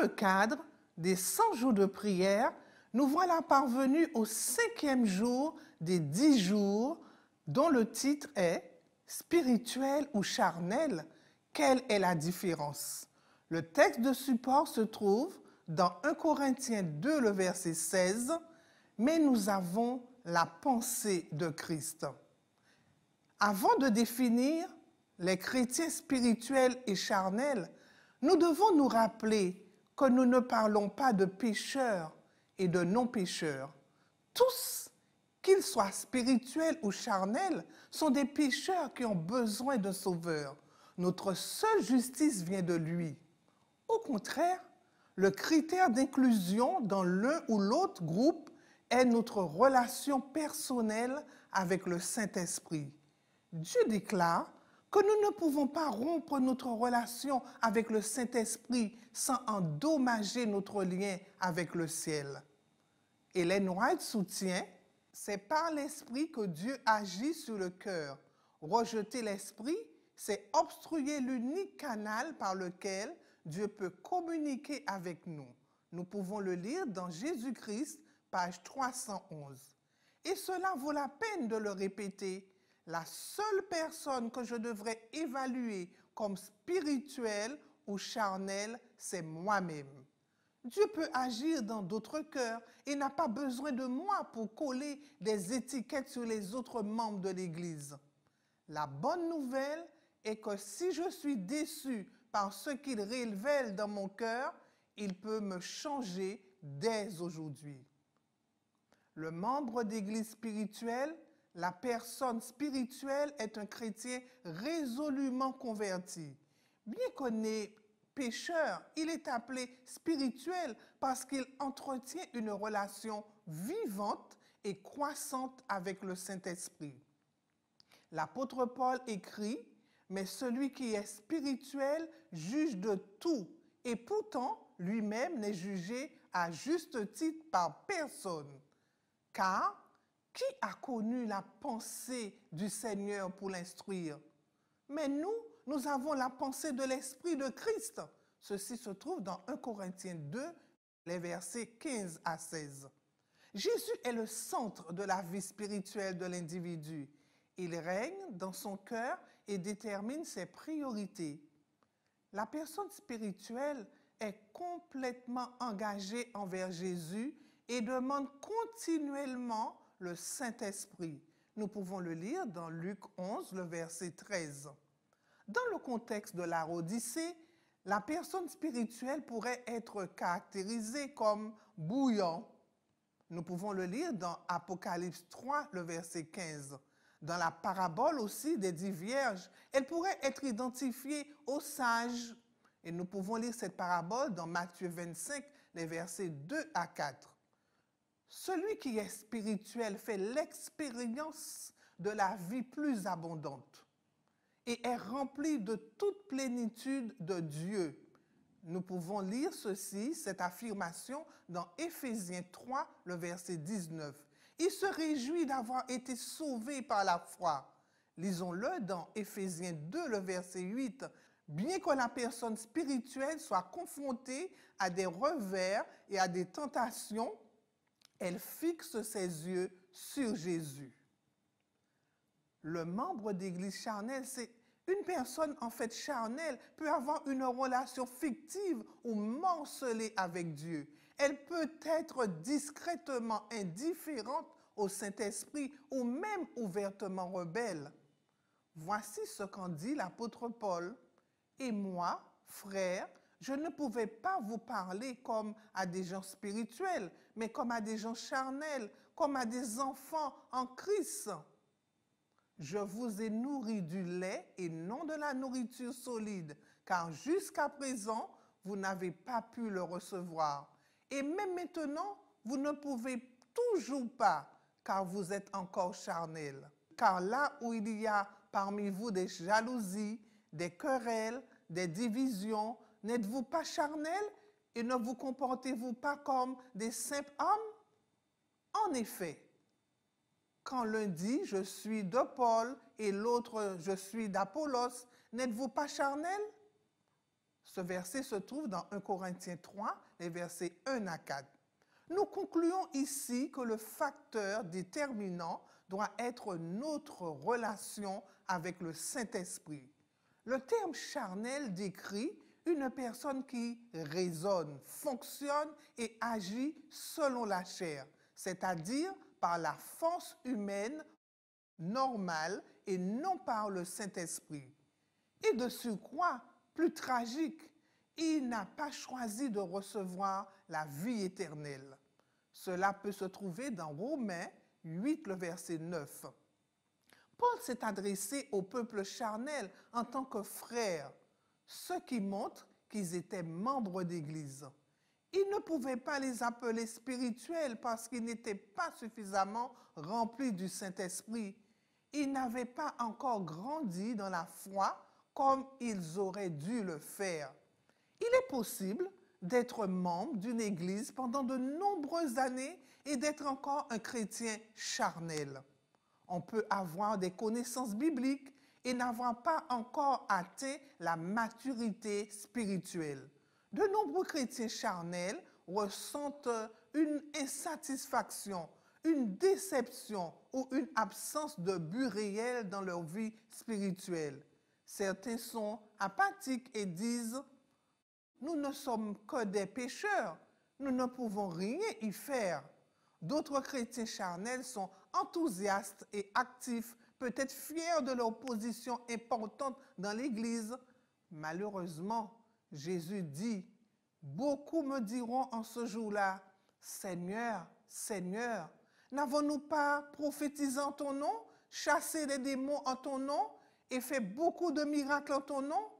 le cadre des 100 jours de prière, nous voilà parvenus au 5e jour des 10 jours dont le titre est « Spirituel ou charnel, quelle est la différence ?» Le texte de support se trouve dans 1 Corinthiens 2, le verset 16, « Mais nous avons la pensée de Christ ». Avant de définir les chrétiens spirituels et charnels, nous devons nous rappeler que nous ne parlons pas de pécheurs et de non-pécheurs. Tous, qu'ils soient spirituels ou charnels, sont des pécheurs qui ont besoin d'un sauveur. Notre seule justice vient de lui. Au contraire, le critère d'inclusion dans l'un ou l'autre groupe est notre relation personnelle avec le Saint-Esprit. Dieu déclare que nous ne pouvons pas rompre notre relation avec le Saint-Esprit sans endommager notre lien avec le ciel. Ellen White soutient, c'est par l'Esprit que Dieu agit sur le cœur. Rejeter l'Esprit, c'est obstruer l'unique canal par lequel Dieu peut communiquer avec nous. Nous pouvons le lire dans Jésus-Christ, page 311. Et cela vaut la peine de le répéter. La seule personne que je devrais évaluer comme spirituelle ou charnelle, c'est moi-même. Dieu peut agir dans d'autres cœurs et n'a pas besoin de moi pour coller des étiquettes sur les autres membres de l'Église. La bonne nouvelle est que si je suis déçu par ce qu'il révèle dans mon cœur, il peut me changer dès aujourd'hui. Le membre d'Église spirituelle, la personne spirituelle est un chrétien résolument converti. Bien qu'on est pécheur, il est appelé spirituel parce qu'il entretient une relation vivante et croissante avec le Saint-Esprit. L'apôtre Paul écrit, « Mais celui qui est spirituel juge de tout, et pourtant lui-même n'est jugé à juste titre par personne. Car qui a connu la pensée du Seigneur pour l'instruire? Mais nous avons la pensée de l'Esprit de Christ. » Ceci se trouve dans 1 Corinthiens 2, les versets 15 à 16. Jésus est le centre de la vie spirituelle de l'individu. Il règne dans son cœur et détermine ses priorités. La personne spirituelle est complètement engagée envers Jésus et demande continuellement le Saint-Esprit. Nous pouvons le lire dans Luc 11, le verset 13. Dans le contexte de la Odyssée, la personne spirituelle pourrait être caractérisée comme bouillant. Nous pouvons le lire dans Apocalypse 3, le verset 15. Dans la parabole aussi des 10 vierges, elle pourrait être identifiée aux sages. Et nous pouvons lire cette parabole dans Matthieu 25, les versets 2 à 4. Celui qui est spirituel fait l'expérience de la vie plus abondante et est rempli de toute plénitude de Dieu. Nous pouvons lire ceci, cette affirmation, dans Éphésiens 3, le verset 19. Il se réjouit d'avoir été sauvé par la foi. Lisons-le dans Éphésiens 2, le verset 8. Bien que la personne spirituelle soit confrontée à des revers et à des tentations, elle fixe ses yeux sur Jésus. Le membre d'église charnelle, c'est une personne en fait charnelle peut avoir une relation fictive ou morcelée avec Dieu. Elle peut être discrètement indifférente au Saint-Esprit ou même ouvertement rebelle. Voici ce qu'en dit l'apôtre Paul. « Et moi, frères, je ne pouvais pas vous parler comme à des gens spirituels, mais comme à des gens charnels, comme à des enfants en Christ. Je vous ai nourri du lait et non de la nourriture solide, car jusqu'à présent, vous n'avez pas pu le recevoir. Et même maintenant, vous ne pouvez toujours pas, car vous êtes encore charnels. Car là où il y a parmi vous des jalousies, des querelles, des divisions, n'êtes-vous pas charnels et ne vous comportez-vous pas comme des simples hommes? En effet, quand l'un dit « je suis de Paul » et l'autre « je suis d'Apollos », n'êtes-vous pas charnels? Ce verset se trouve dans 1 Corinthiens 3, les versets 1 à 4. Nous concluons ici que le facteur déterminant doit être notre relation avec le Saint-Esprit. Le terme charnel décrit une personne qui raisonne, fonctionne et agit selon la chair, c'est-à-dire par la force humaine normale et non par le Saint-Esprit. Et de surcroît, plus tragique, il n'a pas choisi de recevoir la vie éternelle. Cela peut se trouver dans Romains 8, le verset 9. Paul s'est adressé au peuple charnel en tant que frère, ce qui montre qu'ils étaient membres d'Église. Il ne pouvait pas les appeler spirituels parce qu'ils n'étaient pas suffisamment remplis du Saint-Esprit. Ils n'avaient pas encore grandi dans la foi comme ils auraient dû le faire. Il est possible d'être membre d'une église pendant de nombreuses années et d'être encore un chrétien charnel. On peut avoir des connaissances bibliques et n'avoir pas encore atteint la maturité spirituelle. De nombreux chrétiens charnels ressentent une insatisfaction, une déception ou une absence de but réel dans leur vie spirituelle. Certains sont apathiques et disent « Nous ne sommes que des pécheurs, nous ne pouvons rien y faire ». D'autres chrétiens charnels sont enthousiastes et actifs, peut-être fiers de leur position importante dans l'Église. Malheureusement, Jésus dit « Beaucoup me diront en ce jour-là, Seigneur, Seigneur, n'avons-nous pas prophétisé en ton nom, chassé les démons en ton nom et fait beaucoup de miracles en ton nom?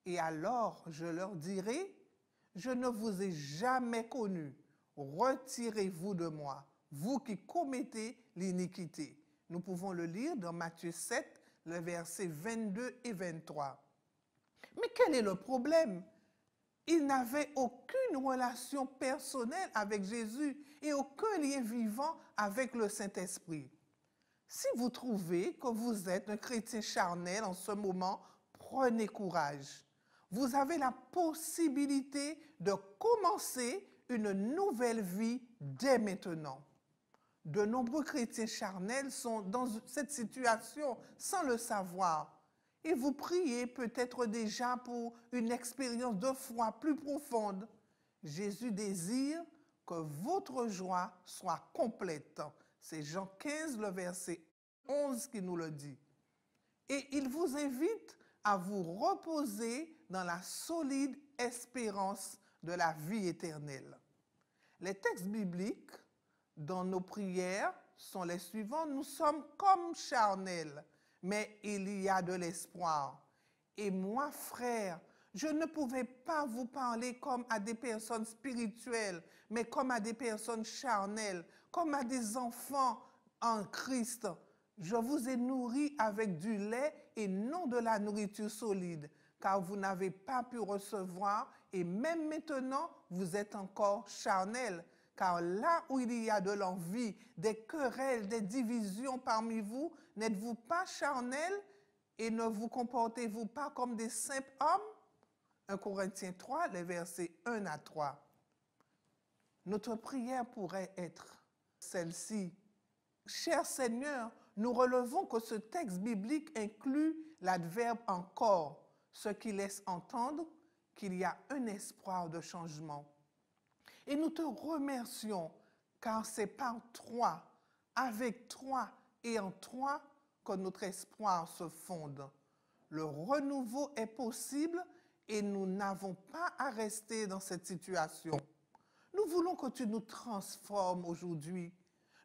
Et alors je leur dirai, je ne vous ai jamais connus. Retirez-vous de moi, vous qui commettez l'iniquité. » Nous pouvons le lire dans Matthieu 7, le versets 22 et 23. Mais quel est le problème? Ils n'avaient aucune relation personnelle avec Jésus et aucun lien vivant avec le Saint-Esprit. Si vous trouvez que vous êtes un chrétien charnel en ce moment, prenez courage. Vous avez la possibilité de commencer une nouvelle vie dès maintenant. De nombreux chrétiens charnels sont dans cette situation sans le savoir. Et vous priez peut-être déjà pour une expérience de foi plus profonde. Jésus désire que votre joie soit complète. C'est Jean 15, le verset 11 qui nous le dit. Et il vous invite à vous reposer dans la solide espérance de la vie éternelle. Les textes bibliques dans nos prières sont les suivants. Nous sommes comme charnels, mais il y a de l'espoir. Et moi, frère, je ne pouvais pas vous parler comme à des personnes spirituelles, mais comme à des personnes charnelles, comme à des enfants en Christ. Je vous ai nourri avec du lait et non de la nourriture solide, car vous n'avez pas pu recevoir et même maintenant, vous êtes encore charnels. Car là où il y a de l'envie, des querelles, des divisions parmi vous, n'êtes-vous pas charnels et ne vous comportez-vous pas comme des simples hommes? 1 Corinthiens 3, les versets 1 à 3. Notre prière pourrait être celle-ci. Cher Seigneur, nous relevons que ce texte biblique inclut l'adverbe « encore », ce qui laisse entendre qu'il y a un espoir de changement. Et nous te remercions, car c'est par toi, avec toi et en toi que notre espoir se fonde. Le renouveau est possible et nous n'avons pas à rester dans cette situation. Nous voulons que tu nous transformes aujourd'hui.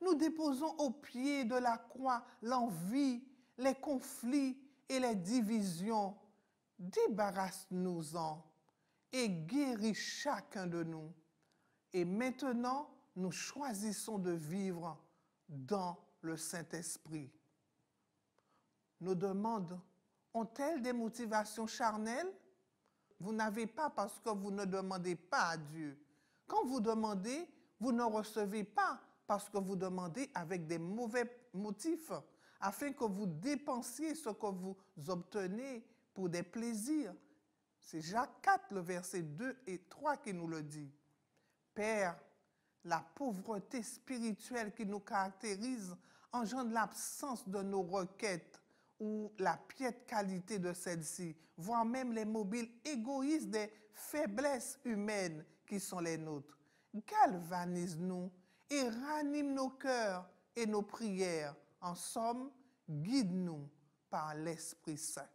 Nous déposons au pied de la croix l'envie, les conflits et les divisions. Débarrasse-nous-en et guéris chacun de nous. Et maintenant, nous choisissons de vivre dans le Saint-Esprit. Nos demandes ont-elles des motivations charnelles? Vous n'avez pas parce que vous ne demandez pas à Dieu. Quand vous demandez, vous ne recevez pas parce que vous demandez avec des mauvais motifs, afin que vous dépensiez ce que vous obtenez pour des plaisirs. C'est Jacques 4, le verset 2 et 3 qui nous le dit. Père, la pauvreté spirituelle qui nous caractérise engendre l'absence de nos requêtes ou la piètre qualité de celles-ci, voire même les mobiles égoïstes des faiblesses humaines qui sont les nôtres. Galvanise-nous et ranime nos cœurs et nos prières. En somme, guide-nous par l'Esprit Saint.